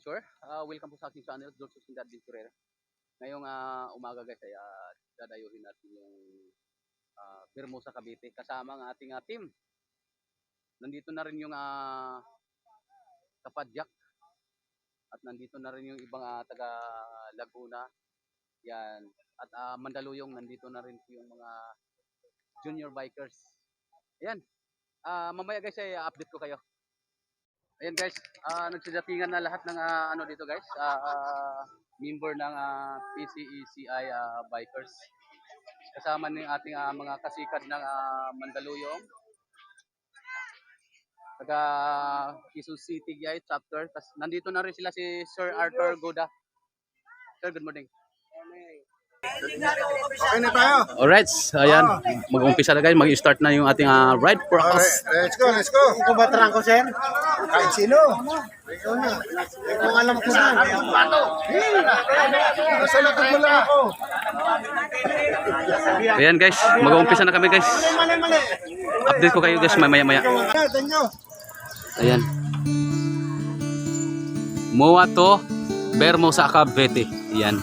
adventure. Welcome po sa aking channel, George Susinda Adventurer. Ngayong umaga guys ay dadayuhin natin yung Hermosa Cavite kasama ang ating team. Nandito na rin yung Kapadyak at nandito na rin yung ibang taga Laguna. Yan. At Mandaluyong, nandito na rin yung mga junior bikers. Ayan. Mamaya guys ay update ko kayo. Ayan guys, nagsidatingan na lahat ng ano dito guys, member ng PCECI bikers. Kasama ng ating mga kasikat ng Mandaluyong, taga Quezon City guys, chapter. Nandito na rin sila si Sir Arthur Goda. Sir, good morning. Okay na tayo. Alright, ayan, mag-umpisa na guys, mag-start na yung ating ride for us. Let's go, let's go. Kung batarang ko, sir? Kahit sino. Ikaw na. Kung alam ko na. Nasa lakad mo lang ako. Ayan guys, mag-umpisa na kami guys. Update ko kayo guys maya-maya. Ayan. Mua to Hermosa Cavite. Ayan.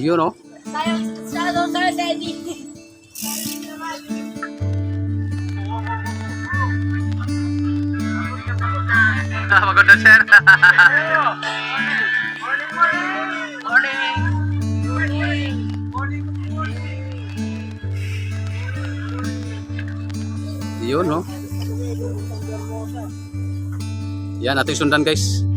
Yun no? Shadow Sir Daddy. Maganda sir. Yun no? Yan, ating sundan guys.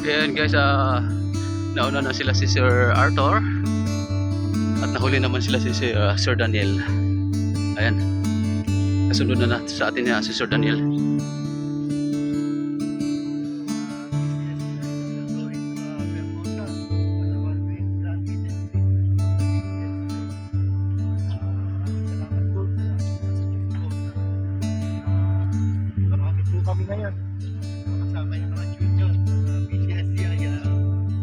Ayan guys, nauna na sila si Sir Arthur at nahuli naman sila si Sir Daniel. Ayan, kasunod na sa atin si Sir Daniel. Kami ngayon. Kasama yung mga junior. PCSCI,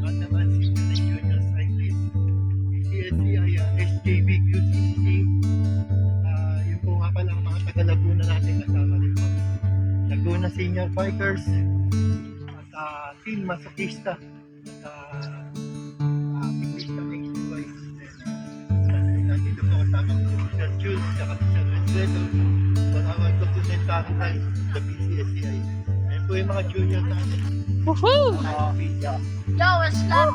Bataman Senior Junior Cyclist. PCSCI, SJB QCC. Yung po nga pala ang mga taga-Laguna natin kasama rin po. Laguna Senior Bikers. At Team Masokista. At Pingista Mixed Boys. Nandito po kasama ko si Sir Jules, saka si Sir Renzeto. Pag-awal ko po sa Taranay, sa PCSCI. Ayan po yung mga junior natin. Woohoo! Yo, what's up?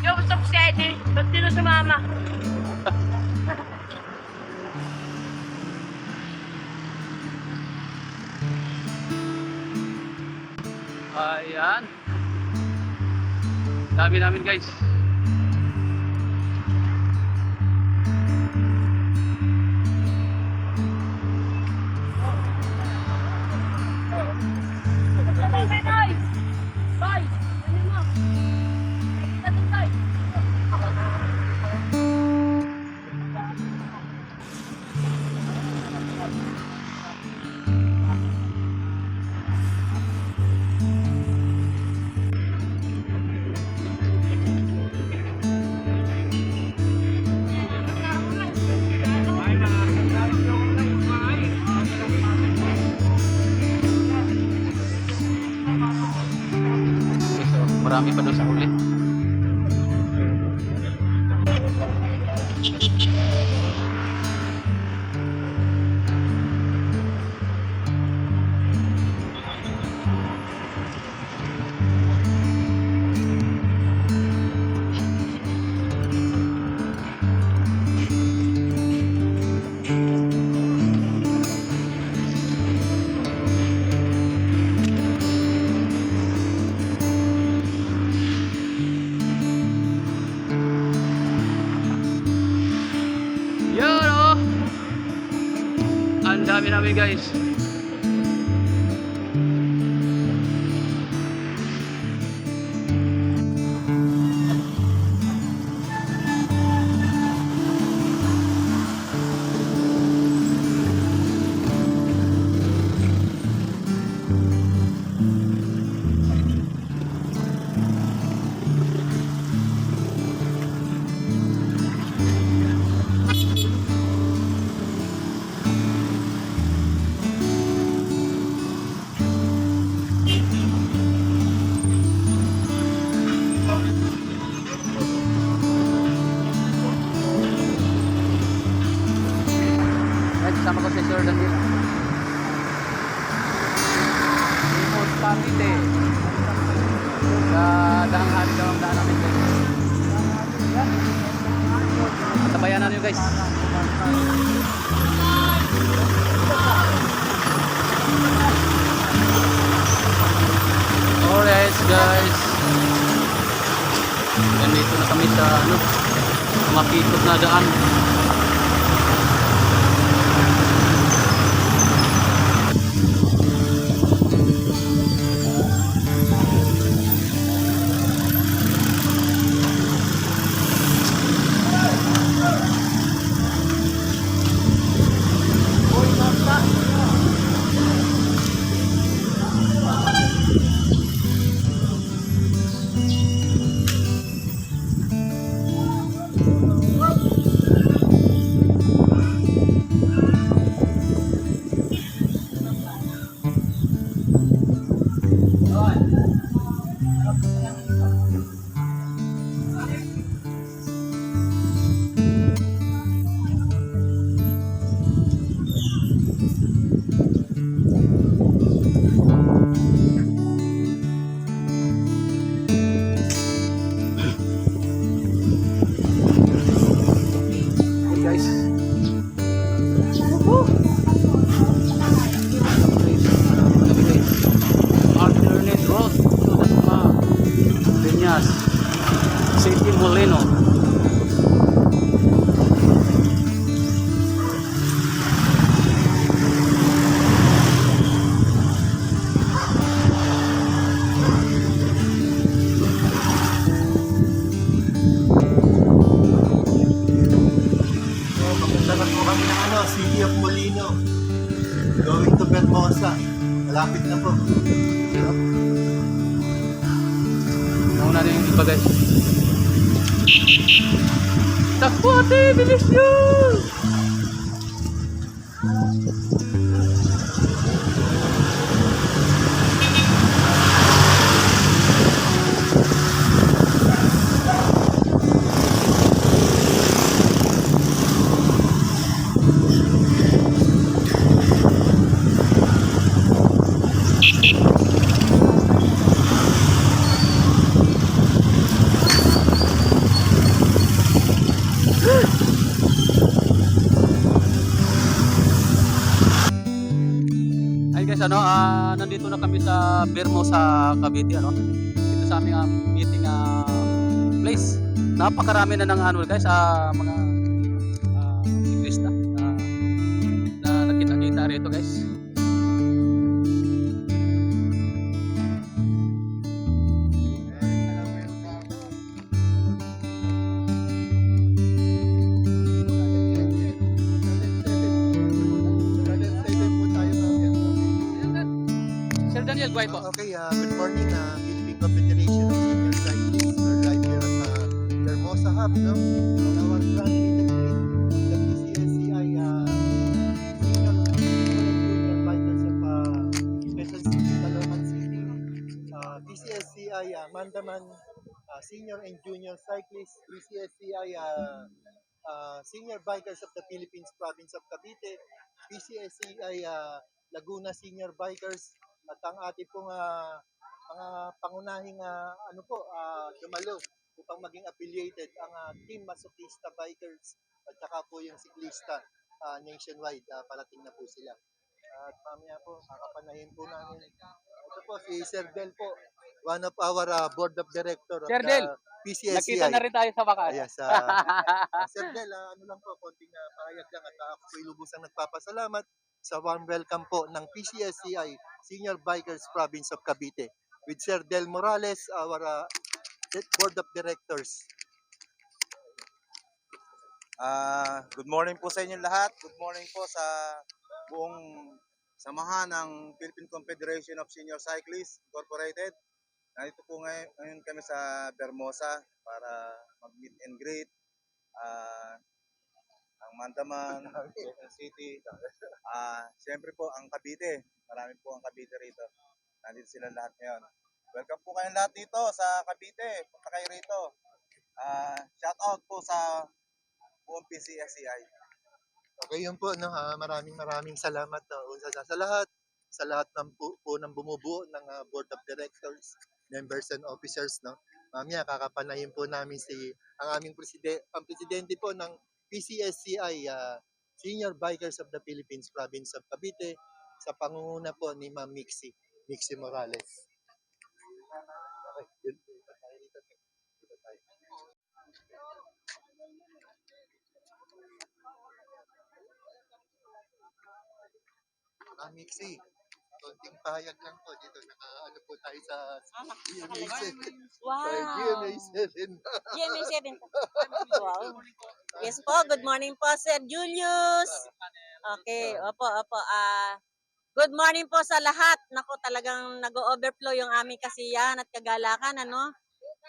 Yo, what's up, Sadie? Ba't dito sa mama? Ayan, dami namin guys. Marami pa doon sa huli. Ang dami namin guys. Guys, kasama ko si Sir Daniel. Imos Cavite. Sa Dahanghani daw ang daan namin guys. Tabayan na nyo guys. Alright guys. Nandito na kami sa makikot na daan. Guys. Alternate road to Dasma, Peñas, City Molino. Papunta na po kami ng City of Molino. Going to Bermosa. Malapit na po. Nauna na yung iba guys. Takbo ate! Bilis nyo! Ay guys, nandito na kami sa Bermosa, Cavite, dito sa aming meeting place. Napakarami na ng guys, mga siklista na nakita-kita rito guys. Sir Daniel, guay po. Okay, good morning, Philippine Confederation of Senior Cyclists. We're live here at Bermosa Hub, no? On our grand meeting with the PCSCI Senior and Junior Bikers of Special City, Caloocan City. PCSCI Mandaman Senior and Junior Cyclists. PCSCI Senior Bikers of the Philippines Province of Cavite. PCSCI Laguna Senior Bikers. At ang ating pong mga pangunahing dumalo upang maging affiliated ang Team Masokista Bikers at saka po yung siklista nationwide. Parating na po sila. At mamaya po, kakapanahin po namin. Ito po, si Sir Del po, one of our board of director of Sir Del, the PCSCI. Nakita na rin tayo sa wakas. Yes, Sir Del, ano lang po, konting pahayag lang at ako po ilubusang nagpapasalamat sa warm welcome po ng PCSCI Senior Bikers Province of Cavite with Sir Del Morales, our Board of Directors. Good morning po sa inyo lahat. Good morning po sa buong samahan ng Philippine Confederation of Senior Cyclists Incorporated. Nandito po ngayon kami sa Bermosa para mag-meet and greet ang Mandaman, Quezon City. Siyempre po ang Cavite. Marami po ang Cavite rito. Nandito sila lahat ngayon. Welcome po kayong lahat dito sa Cavite. Punta kayo rito. Shout out po sa buong PCSCI. Okay, yun po, no? Maraming salamat sa lahat ng po ng bumubuo ng Board of Directors, members and officers, no? Mamaya kakapanayin po namin ang aming presidente po ng PCSCI, Senior Bikers of the Philippines Province of Cavite, sa pangunguna po ni Ma'am Mixie Morales. Okay, yun. Mixie, konting pahayag lang po dito. Naka-ano po tayo sa GMA7. Wow. GMA7. GMA7 po. Wow. Yes po, good morning po, Sir Julius. Okay, opo. Good morning po sa lahat. Naku, talagang nag-overflow yung aming kasiyahan at kagalakan, ano?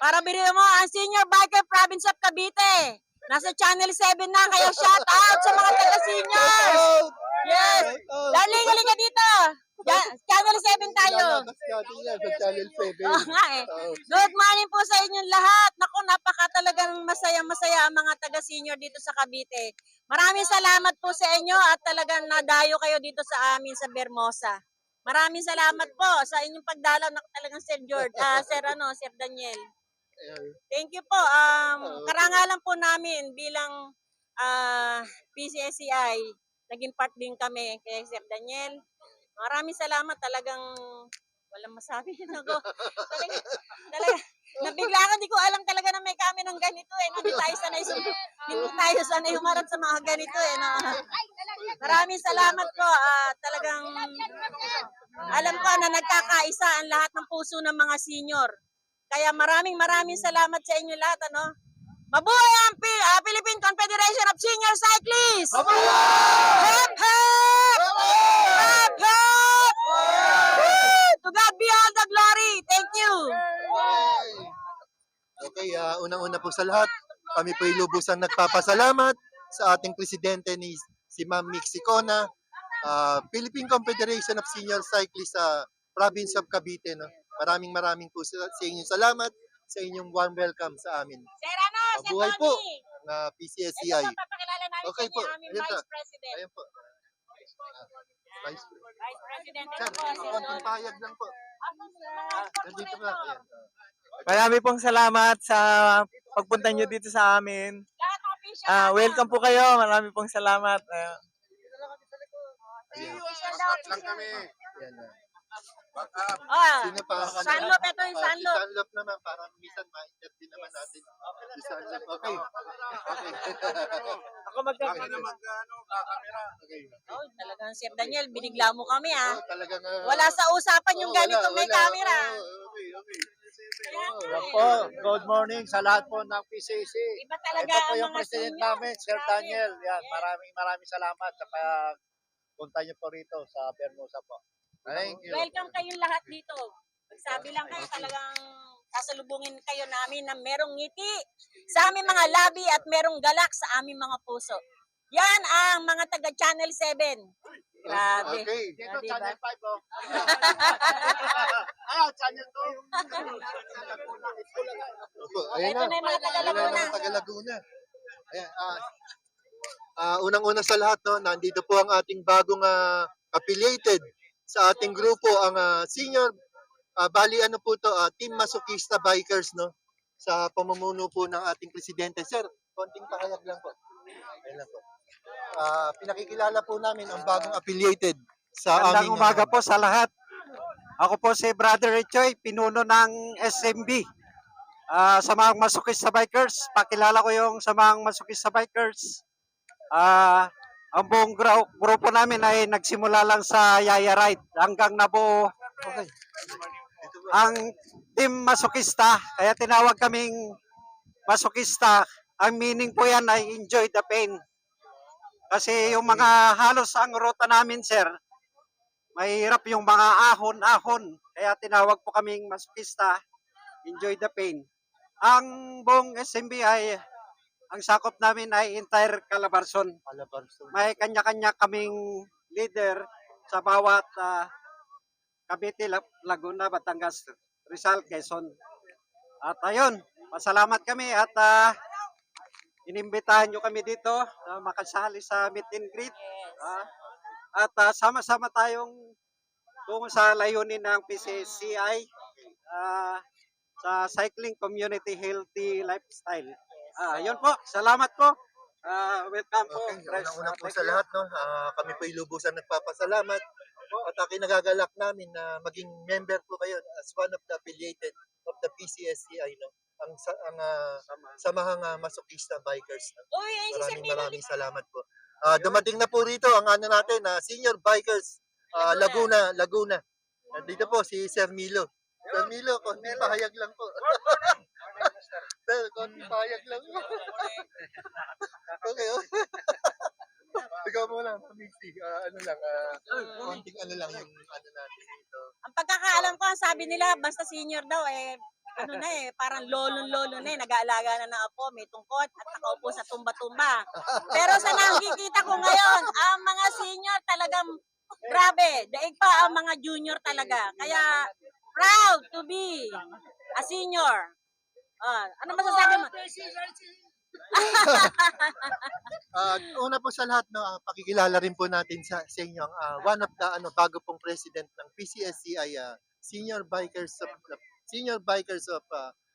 Para biro mo, ang Senior Biker Province of Cavite. Nasa Channel 7 na, kaya shout out sa mga taga-seniors. Yes. Darling, halika dito. Channel 7 tayo. Lalabas natin yan sa Channel 7. Oo nga eh. Good morning po sa inyong lahat. Naku, napaka talagang masaya-masaya ang mga taga-senior dito sa Cavite. Maraming salamat po sa inyo at talagang nadayo kayo dito sa amin sa Bermosa. Maraming salamat po sa inyong pagdalaw na talagang Sir George, Sir Daniel. Thank you po. Karangalan po namin bilang PCSCI. Naging part din kami kay Sir Daniel. Maraming salamat, talagang walang masabi. Talaga, nabigla ako, hindi ko alam talaga na may kami ng ganito eh. Hindi tayo sanay humarap sa mga ganito eh. No? Maraming salamat po. Talagang alam ko na nagkakaisa ang lahat ng puso ng mga senior. Kaya maraming salamat sa inyo lahat. Ano? Mabuhay ang Philippine Confederation of Senior Cyclists! Hep, hep! Hep, hep! To God be all the glory! Thank you! Okay, unang-una po sa lahat, kami po lubusang nagpapasalamat sa ating presidente si Ma'am Mixie Cona, Philippine Confederation of Senior Cyclists sa Province of Cavite. No? Maraming po sa inyong salamat sa inyong warm welcome sa amin. Sir, Sir Mabuhay po Tony! ang PCSCI. Ito po, papakilala namin Okay sa po, inyo, aming ayun Vice po. President. Ayun po. Vice Vice President. Sir, Ito po, Sir konting Tony. pahayag lang po. Nandito nga. Ayan. Marami pong salamat sa pagpunta nyo dito sa amin. Lahat ng official. Welcome po kayo. Marami pong salamat. Ayan. Official daw. Ayan. Sino Sino pa? Sunloop, ito yung Si Sunloop. Sunloop naman, para minsan ma-interview naman natin. Si Sunloop, okay. Okay. Ako magkakaroon. Okay. Oh, talagang Sir Daniel, binigla mo kami ah. Talagang, Wala sa usapan yung ganito may camera. Okay. Yan Po, good morning sa lahat po ng PCC. Iba talaga Ito po ang yung mga president senior. namin, Sir Grabe. Daniel. Yan, Yes. maraming salamat sa pagpunta niyo po rito sa Bermosa po. Thank you. Welcome kayong lahat dito. Magsabi lang kayo, talagang sasalubungin kayo namin na merong ngiti sa aming mga labi at merong galak sa aming mga puso. Yan ang mga taga Channel 7. Grabe. Okay. Dito, Ah, diba? Channel 5 oh. Channel 2. Opo, ayan Ito na yung mga taga Ayan na Laguna. yung mga taga Laguna. Ayan, unang-una sa lahat, no, nandito po ang ating bagong affiliated sa ating grupo, ang senior, bali ano po to, Team Masokista Bikers, no, sa pamumuno po ng ating presidente. Sir, konting pahayag lang po. Ayan lang po. Pinakikilala po namin ang bagong affiliated sa Magandang aming umaga po sa lahat. Ako po si Brother Richoy, pinuno ng SMB. Samahang Masokista Bikers. Pakilala ko yung Samahang Masokista Bikers. ang buong grupo namin ay nagsimula lang sa Yaya Ride hanggang nabuo Okay. ang team masokista. Kaya tinawag kaming masokista. Ang meaning po yan ay enjoy the pain. Kasi yung mga halos ang ruta namin, sir, mahirap yung mga ahon-ahon. Kaya tinawag po kaming masokista, enjoy the pain. Ang buong SMB ay, ang sakop namin ay entire Calabarzon. Calabarzon. May kanya-kanya kaming leader sa bawat Cavite, Laguna, Batangas, Rizal, Quezon. At ayun, pasalamat kami at inimbitahan nyo kami dito na makasali sa meet and greet. At sama-sama tayong tungo sa layunin ng PCCI sa Cycling Community Healthy Lifestyle. Yun po, salamat po. Welcome po. Okay, unang-una po sa lahat, no, kami po lubusan nagpapasalamat at kinagagalak namin na maging member po kayo as one of the affiliated of the PCSCI, no, ang samahang masokista bikers. No. Uy, ay si Sir Milo. Maraming salamat po. Dumating na po rito ang ano natin, Senior Bikers Laguna. Dito po si Sir Milo. Sir Milo, konting pahayag lang po. Sir, konting pahayag lang po. Okay, ikaw muna, Mixi. Konting ano lang yung ano natin dito. Ang pagkakaalam ko, ang sabi nila, basta senior daw, parang lolo-lolo na nag-aalaga na ng apo, may tungkod at nakaupo sa tumba-tumba. Pero sa nakikita ko ngayon, ang mga senior talagang grabe, daig pa ang mga junior talaga. Kaya proud to be a senior. Ano masasabi mo? Una po sa lahat, no, pakikilala rin po natin sa inyo ang one of the bago pong president ng PCSCI, Senior Bikers of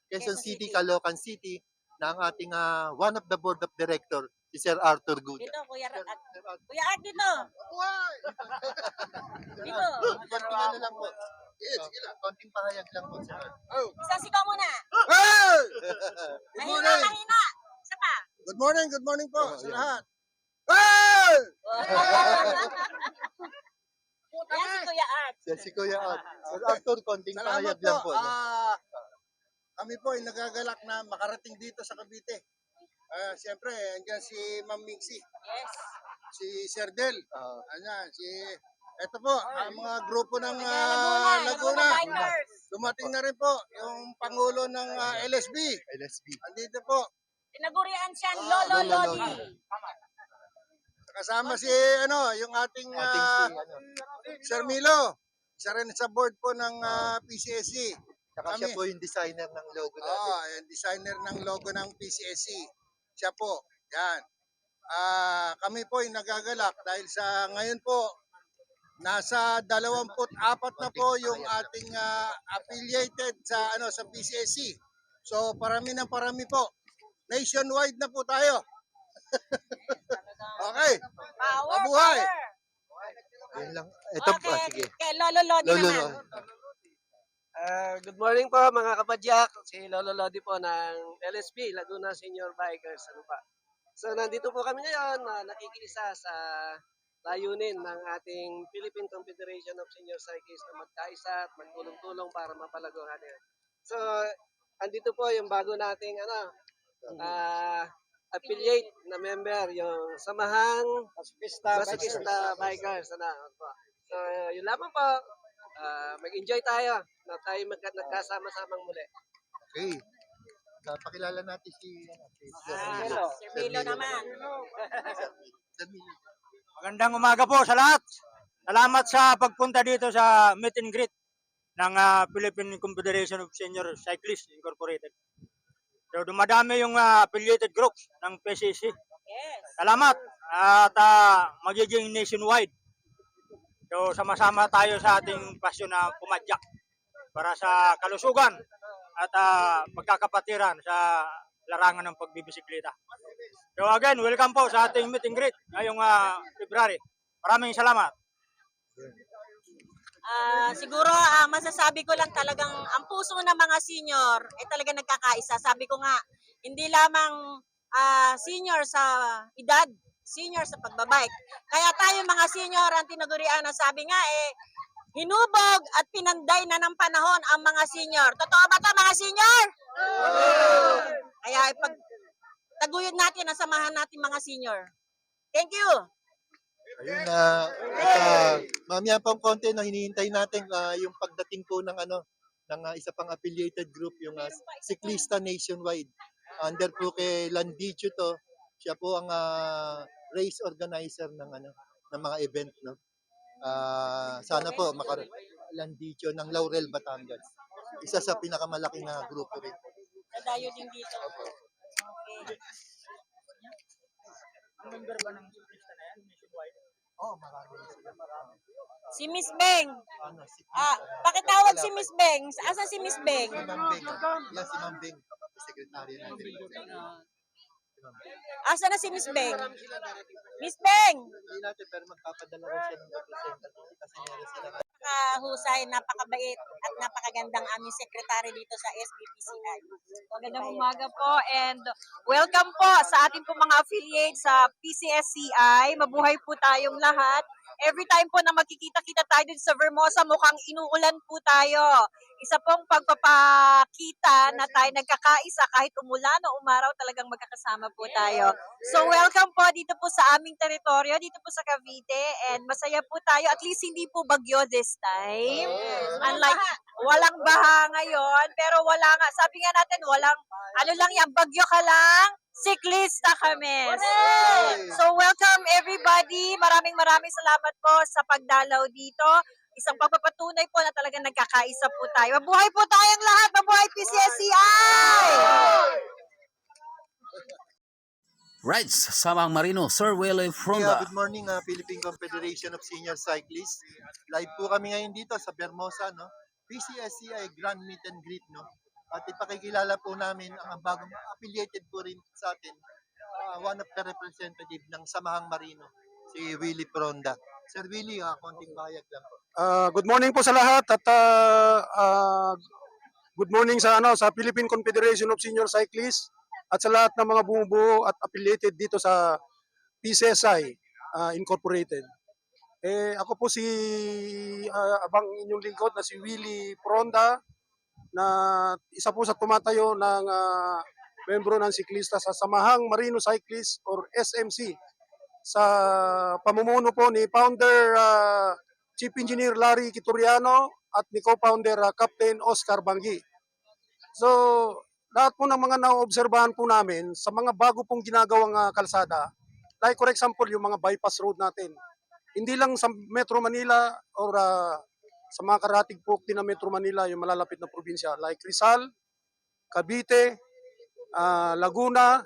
Quezon City, Caloocan City, na ang ating one of the board of director, si Sir Arthur Good. Dito, Kuya Art, dito. Dito. Konting ano lang po. Konting pahayag lang po, Sir. Isa sigaw muna. Mahina, mahina. Isa pa. Good morning po sa lahat. Yan si Kuya Art. Si Kuya Art. Sir Arthur, konting pahayag lang po. Kami po ay nagagalak na makarating dito sa Cavite. Siyempre, andyan si Ma'am Mixi, Yes. si Sir Del, ito po, ang mga grupo ng Laguna Laguna. Bikers. Dumating na rin po yung Pangulo ng LSB. LSB. Andito po. Tinagurian siya Lolo Lodi. Kasama si yung ating Ating Sir Milo. Isa rin sa board po ng PCSC. Saka siya po yung designer ng logo natin. Yung designer ng logo ng PCSC. Siya po. Yan. Kami po ay nagagalak dahil sa ngayon po nasa 24 na po yung ating affiliated sa sa PCSC. So parami po. Nationwide na po tayo. Okay. Power, Mabuhay. power. Yun lang. Ito po, Okay, sige. kay Lolo Lodi Lolo, naman. Good morning po mga kapadyak. Si Lolo Lodi po ng LSB, Laguna Senior Bikers. So nandito po kami ngayon nakikiisa sa layunin ng ating Philippine Confederation of Senior Cyclists na magkaisa at magtulong-tulong para mapalago ang atin. So andito po yung bago nating affiliate na member, yung Samahang Masokista Bikers. So yun lamang po. Mag-enjoy tayo na tayo nagkasama-samang muli. Okay. Pakilala natin si Sir Milo naman. Sir Milo. Magandang umaga po sa lahat. Salamat sa pagpunta dito sa meet and greet ng Philippine Confederation of Senior Cyclists Incorporated. So dumadami yung affiliated groups ng PCC. Yes. Salamat at magiging nationwide. So sama-sama tayo sa ating pasyon na pumadyak para sa kalusugan at pagkakapatiran sa larangan ng pagbibisikleta. So again, welcome po sa ating meet and greet ngayong February. Maraming salamat. Siguro masasabi ko lang talagang ang puso ng mga senior ay talagang nagkakaisa. Sabi ko nga, hindi lamang senior sa edad, senior sa pagbabike. Kaya tayo mga senior ang tinagurian na sabi nga hinubog at pinanday na ng panahon ang mga senior. Totoo ba ito mga senior? Kaya taguyod natin ang samahan natin mga senior. Thank you. Ayun mamaya pang konti na hinihintay natin yung pagdating po ng isa pang affiliated group, yung Siklista Nationwide. Under po kay Landicho to. Siya po ang race organizer ng mga event, no. Sana po Landicho ng Laurel, Batangas. Isa sa pinakamalaking grupo rin. Nadayo din dito. Okay. Ang member ba ng Siklista na yan, nationwide? Oh, marami sila. Si Miss Beng. Siklista. Pakitawag si Miss Beng. Asa si Miss Beng? Si Ma'am Beng. Yan, si Ma'am Beng. Secretary natin. Asa na si Miss Beng? Miss Beng! Hindi natin, pero magpapadala rin siya ng representative kasi meron sila. Napakahusay, napakabait at napakagandang aming sekretary dito sa SBPCI. Magandang umaga po and welcome po sa ating po mga affiliates sa PCSCI. Mabuhay po tayong lahat. Every time po na magkikita-kita tayo dito sa Vermosa, mukhang inuulan po tayo. Isa pong pagpapakita na tayo nagkakaisa kahit umulan o umaraw, talagang magkakasama po tayo. So welcome po dito po sa aming teritoryo, dito po sa Cavite, and masaya po tayo. At least hindi po bagyo this time. Unlike, walang baha ngayon, pero wala nga, sabi nga natin, ano lang yan, bagyo ka lang, siklista kami. So welcome everybody. Maraming salamat po sa pagdalaw dito. Isang pagpapatunay po na talagang nagkakaisa po tayo. Mabuhay po tayong lahat. Mabuhay PCSCI! Rights, Samang Marino, Sir Willie Fronda. Good morning, Philippine Confederation of Senior Cyclists. Live po kami ngayon dito sa Vermosa, no? PCSCI Grand Meet and Greet, no? At ipakikilala po namin ang bagong affiliated po rin sa atin, one of the representative ng Samahang Marino, si Willie Fronda. Sir Willie, konting bayag lang po. Good morning po sa lahat at good morning sa Philippine Confederation of Senior Cyclists at sa lahat ng mga bumubuo at affiliated dito sa PCSI Incorporated. Ako po si abang inyong lingkod na si Willie Fronda, na isa po sa tumatayo ng membro ng siklista sa Samahang Marino Cyclists or SMC sa pamumuno po ni Founder Chief Engineer Larry Kituriano at ni Co-Founder Captain Oscar Banggi. So, lahat po ng mga naobserbahan po namin sa mga bago pong ginagawang kalsada, like for example yung mga bypass road natin, hindi lang sa Metro Manila or sa mga karatig po din ng Metro Manila, yung malalapit na probinsya like Rizal, Cavite, Laguna,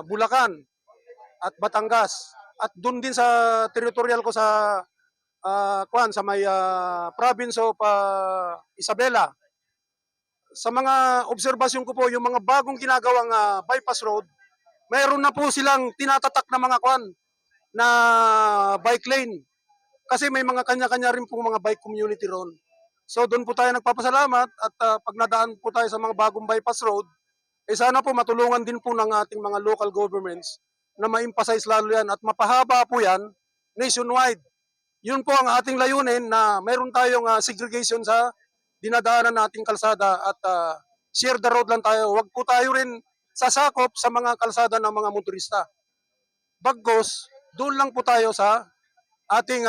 Bulacan, at Batangas. At doon din sa territorial ko sa sa may province of Isabela. Sa mga obserbasyon ko po, yung mga bagong ginagawang bypass road, mayroon na po silang tinatatak na mga na bike lane. Kasi may mga kanya-kanya rin po mga bike community ron. So doon po tayo nagpapasalamat at pag nadaan po tayo sa mga bagong bypass road, sana po matulungan din po ng ating mga local governments na ma-emphasize lalo yan at mapahaba po yan nationwide. Yun po ang ating layunin na mayroon tayong segregation sa dinadaanan nating kalsada at share the road lang tayo. Huwag po tayo rin sasakop sa mga kalsada ng mga motorista. Bagkus, doon lang po tayo sa ating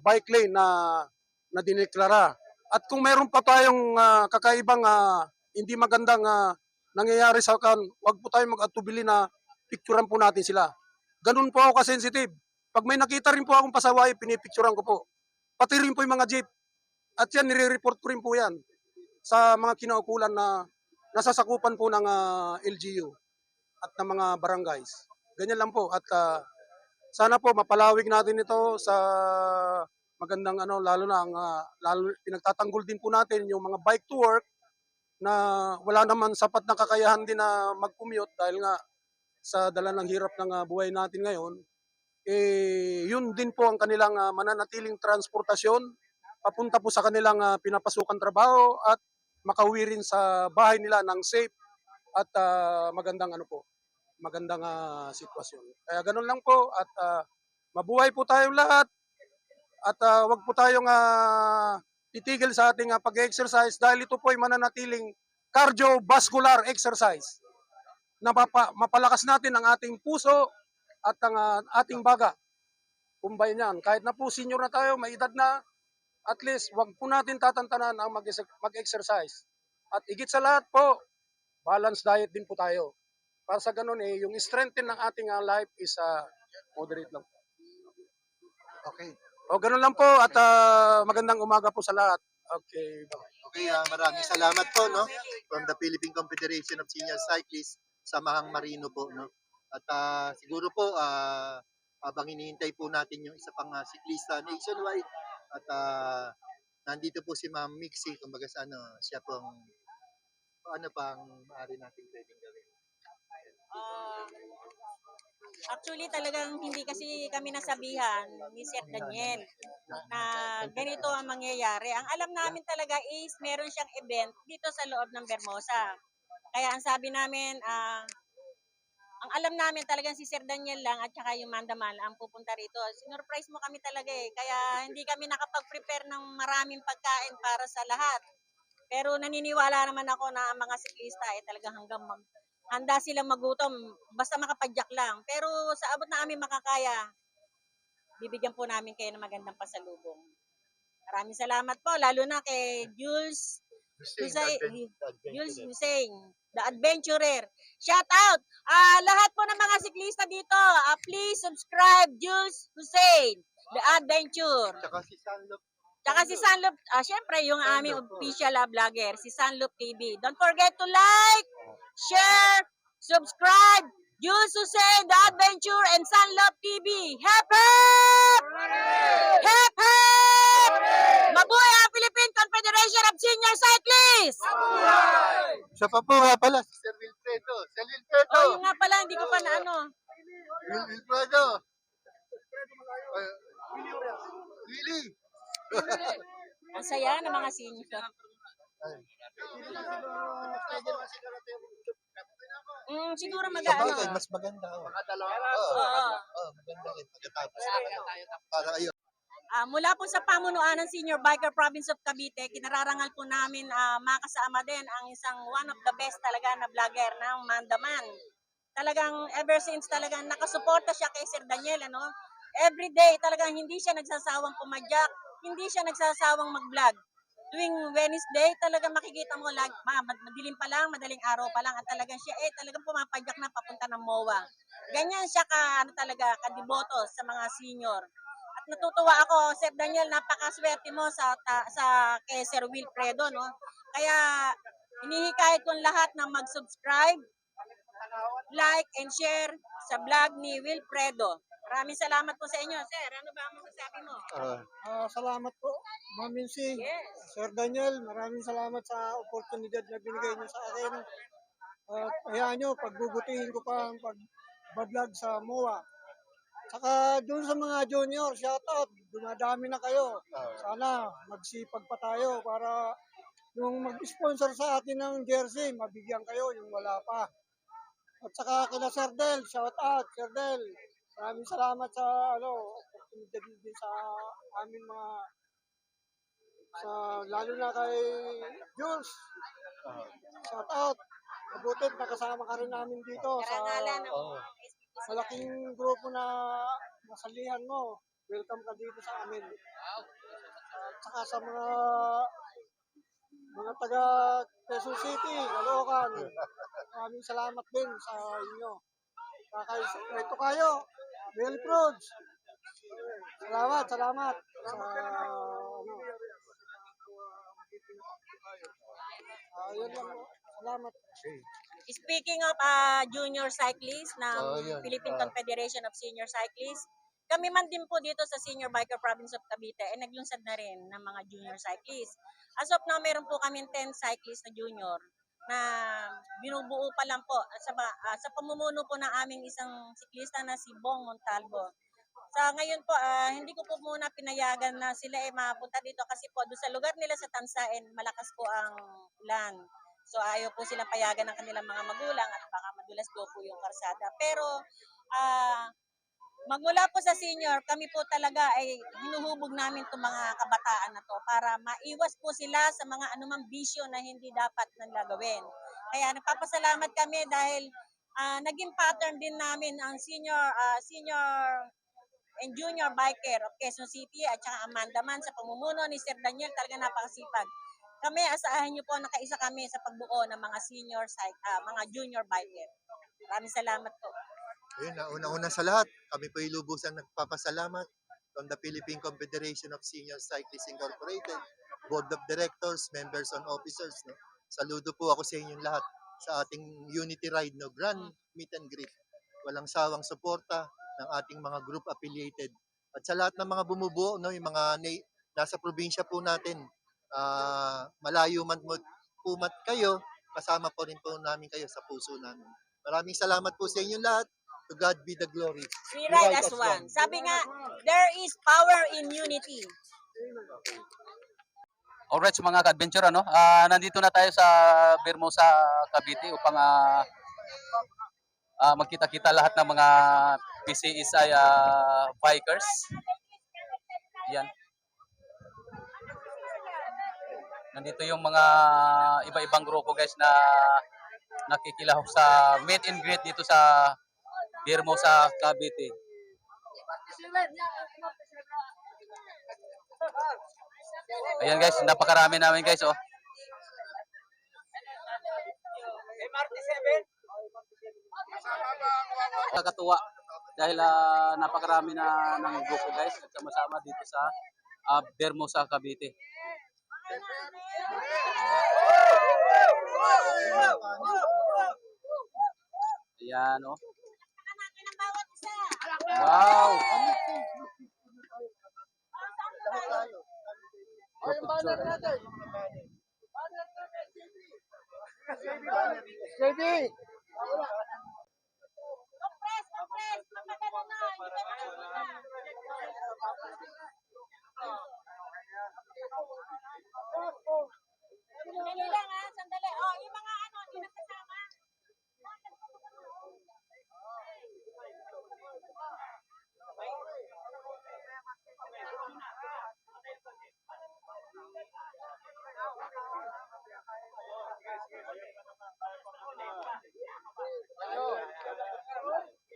bike lane na dineklara. At kung meron pa tayong kakaibang hindi magandang nangyayari sa wag po tayong mag-atubili na picturean po natin sila. Ganun po ako ka-sensitive. Pag may nakita rin po akong pasaway, pinipicturean ko po. Pati rin po yung mga jeep. At yan, nire-report ko rin po yan sa mga kinaukulan na nasasakupan po ng LGU at ng mga barangays. Ganyan lang po. At sana po mapalawig natin ito sa magandang lalo na lalo pinagtatanggol din po natin yung mga bike to work na wala naman sapat na kakayahan din na mag-commute dahil nga sa dala ng hirap ng buhay natin ngayon. Yun din po ang kanilang mananatiling transportasyon papunta po sa kanilang pinapasukan trabaho at makauwi rin sa bahay nila ng safe at magandang magandang sitwasyon. Kaya ganun lang po at mabuhay po tayong lahat at wag po tayong titigil sa ating pag-exercise dahil ito po ay mananatiling cardiovascular exercise na mapalakas natin ang ating puso at ang ating baga. Kumbay niyan. Kahit na po senior na tayo, may edad na, at least wag po natin tatantanan ang mag-exercise. At higit sa lahat po, balanced diet din po tayo. Para sa ganun yung strengthen ng ating life is moderate lang. Okay. O ganun lang po at magandang umaga po sa lahat. Okay. Okay, maraming salamat po, no? From the Philippine Confederation of Senior Cyclists, Samahang Marino po, no? At siguro po, habang hinihintay po natin yung isa pang siklista nationwide, at nandito po si Ma'am Mixie, kumbaga sa siya pong, ano pang maaari natin pwedeng gawin. Actually, talagang hindi kasi kami nasabihan ni Sir Daniel na ganito ang mangyayari. Ang alam namin talaga is meron siyang event dito sa loob ng Vermosa. Kaya ang sabi namin, ang alam namin talagang si Sir Daniel lang at saka yung Mandamal ang pupunta rito. Sinurprise mo kami talaga kaya hindi kami nakapag-prepare ng maraming pagkain para sa lahat. Pero naniniwala naman ako na ang mga siklista talagang handa silang magutom basta makapadyak lang. Pero sa abot na aming makakaya, bibigyan po namin kayo ng magandang pasalubong. Maraming salamat po, lalo na kay Jules Hussein, the adventurer. Shout out! Lahat po ng mga siklista dito, please subscribe Jules Hussein, the adventure. Tsaka si Sanlop, syempre yung aming official vlogger, si Sanlop TV. Don't forget to like, share, subscribe, Jules Hussein, The Adventure, and Sanlop TV. Hep hep! Hep hep! Mabuhay ang Philippine Confederation of Senior Cyclists! Siya pa po nga pala, si Sir Wilfredo. Sir Wilfredo! Oh, yung nga pala, hindi ko pa na ano. Wilfredo! Willie! Ang saya ng mga senior. Siguro Sabagay, mas maganda. Maganda rin pagkatapos. Para ayun. Mula po sa pamunuan ng Senior Biker Province of Cavite, kinararangal po namin makasama din ang isang one of the best talaga na vlogger ng Mandaman. Talagang ever since talagang nakasuporta siya kay Sir Daniel, every day talagang hindi siya nagsasawang pumadyak, hindi siya nagsasawang mag-vlog. Tuwing Wednesday, talagang makikita mo madilim pa lang, madaling araw pa lang at talagang siya talagang pumapadyak na papunta ng MOA. Ganyan siya talaga kadiboto sa mga senior. At natutuwa ako, Sir Daniel, napakaswerte mo sa kay Sir Wilfredo, no? Kaya hinihikayat ko lahat na mag-subscribe, like and share sa vlog ni Wilfredo. Maraming salamat po sa inyo. Sir, ano ba ang masasabi mo? Salamat po, Ma'am Mincy. Yes. Sir Daniel, maraming salamat sa oportunidad na binigay niyo sa akin. At hayaan niyo, pagbubutihin ko pa ang pag-vlog sa MOA. Saka doon sa mga junior, shoutout, dumadami na kayo. Sana magsipag pa tayo para yung mag-sponsor sa atin ng jersey, mabigyan kayo yung wala pa. At saka kila Sir Del, shoutout, Sir Del. Maraming salamat sa oportunidad din sa amin lalo na kay Jules. Shout out. Mabutit nakasama ka rin namin dito sa malaking grupo na nasalihan mo. Welcome ka dito sa amin. At saka sa mga taga Quezon City, Caloocan. Maraming salamat din sa inyo. Ito kayo, Bell Frogs. Salamat sa yun lang. Salamat. Speaking of junior cyclists ng Philippine Confederation of Senior Cyclists, kami man din po dito sa Senior Biker Province of Cavite naglunsad na rin ng mga junior cyclists. As of now, meron po kami 10 cyclists na junior na binubuo pa lang po sa pamumuno po ng aming isang siklista na si Bong Montalvo. Sa ngayon po, hindi ko po muna pinayagan na sila mapunta dito kasi po doon sa lugar nila sa Tansain, malakas po ang ulan. So ayaw po silang payagan ng kanilang mga magulang at baka madulas daw po yung karsada. Pero magmula po sa senior, kami po talaga ay hinuhubog namin itong mga kabataan na to para maiwas po sila sa mga anumang bisyo na hindi dapat nila gawin. Kaya nagpapasalamat kami dahil naging pattern din namin ang senior and junior biker of Quezon City at saka Amanda Man sa pamumuno ni Sir Daniel, talaga napakasipag. Kami, asahan niyo po, nakaisa kami sa pagbuo ng mga mga junior biker. Maraming salamat po. Ayun, una-una sa lahat, kami po lubusang nagpapasalamat from the Philippine Confederation of Senior Cyclists Incorporated, Board of Directors, Members and Officers. No? Saludo po ako sa inyong lahat sa ating Unity Ride, no? Grand Meet and Greet. Walang sawang suporta ng ating mga group affiliated. At sa lahat ng mga bumubuo, no? Yung mga nasa probinsya po natin, malayo man po kayo, kasama po rin po namin kayo sa puso namin. Maraming salamat po sa inyong lahat. To God be the glory. We ride as one. Sabi nga, there is power in unity. Alright, so mga ka-adventure, nandito na tayo sa Vermosa, Cavite upang magkita-kita lahat ng mga PCSI bikers. Yan. Nandito yung mga iba-ibang grupo guys na nakikilahok sa meet and greet dito sa Vermosa, Cavite. Ayan guys, napakarami namin guys, oh. Nakakatuwa dahil napakarami na ng grupo guys at sama-sama dito sa Vermosa, Cavite. Ayan, oh. Wow! Sandali lang sandali. Oh, yung mga hindi nakasama.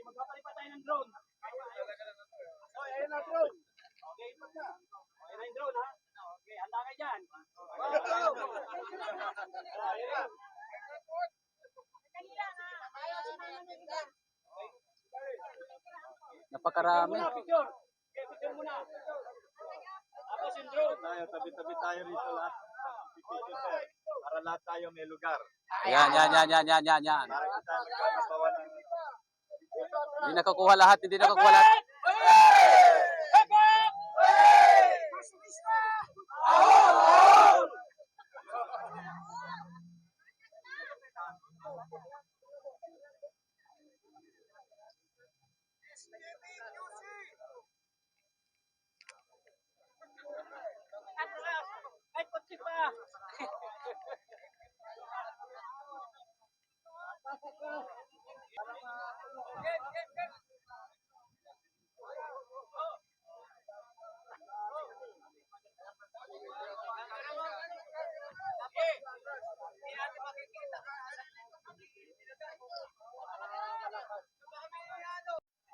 Magpapalipat tayo ng drone. Okay, ayun na drone. Okay, ayun na yung drone ha. Okay, handa kayo dyan. Napakarami. Picture. Okay, picture muna. Tapos yung drone. Tabi-tabi tayo rito lahat. Para lahat tayo may lugar. Yan. Hindi nakukuha lahat. Ay, kotse pa.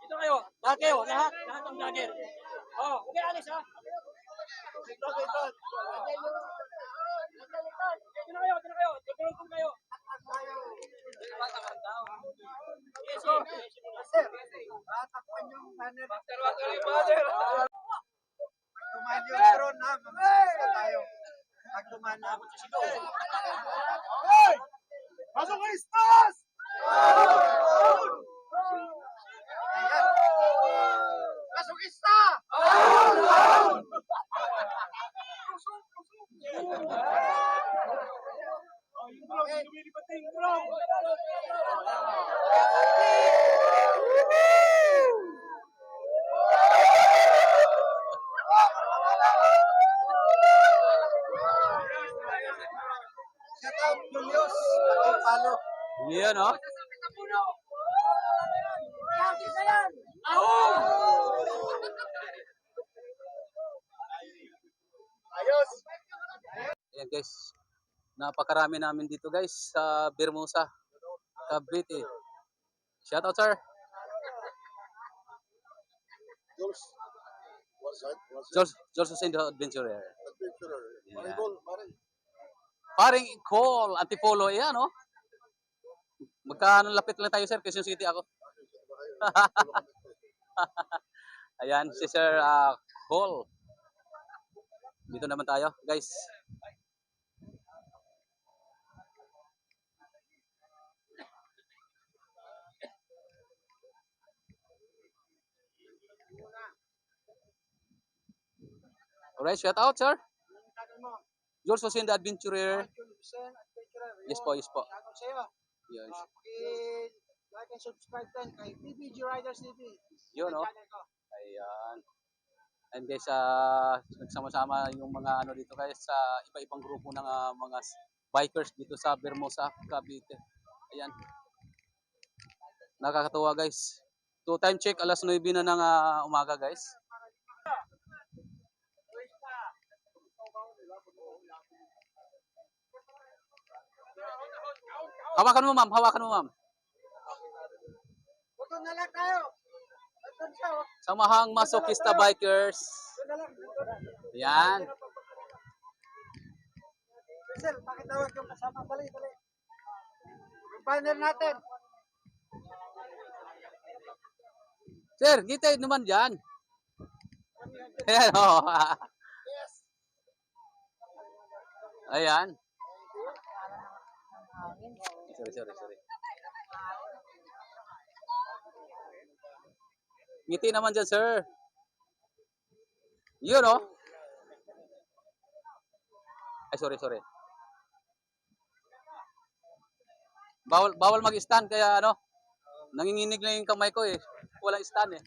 Dito kayo. Lahat kayo. Lahat ng vlogger. Oh, okay, alis ha. Dito kayo. Tutulong po kayo. Yes, sir. Tatakpan yung banner. Tumahan yung drone ha. Mamasusta tayo. Pagtumahan na ako sa silo. Hoy! Masokistas! Masokista! Shout out Julius. Yan, oh. Ayan guys, napakarami namin dito guys sa Bermusa, Cavite. Shout out sir. George Hussein the Adventurer. Yeah. Paring call, Antipolo, ayan oh. Magkano lapit lang tayo sir, Quezon City ako. Ayan, si Sir Cole. Dito naman tayo, guys. Alright, shout out, sir. George Hussein the Adventurer. Yes po, yes po. Yes. Like and subscribe din kay PBG Riders TV. Yun, no? Ayan. And guys, nagsama-sama yung mga ano dito guys sa iba-ibang grupo ng mga bikers dito sa Bermusa, Cavite. Ayan. Nakakatuwa guys. So time check, alas 9 na ng umaga guys. Hawakan mo ma'am, hawakan mo ma'am. Ito na lang tayo. Samahang Masokista Bikers. Yan. Sir, pakitawag yung kasama. Dali. Yung banner natin. Sir, dito naman dyan. Ayan, oh. Ayan. Sorry. Ngiti naman dyan, sir. Yun, oh. Ay, sorry. Bawal mag-stand, kaya ano, nanginginig lang yung kamay ko eh. Walang stand eh.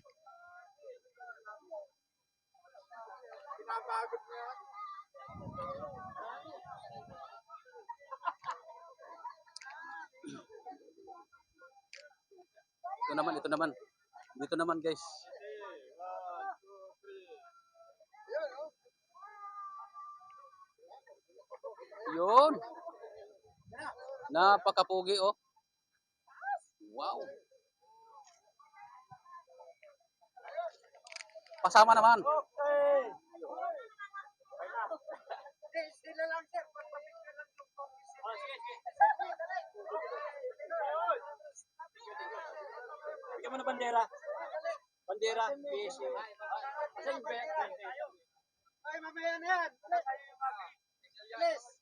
Ito naman. Dito naman guys. Yun. Napakapugi oh. Wow. Pasama naman. Okay. Sila lang sir. Bigyan mo na bandera. Bandera. Ay, mamaya na yan. Please.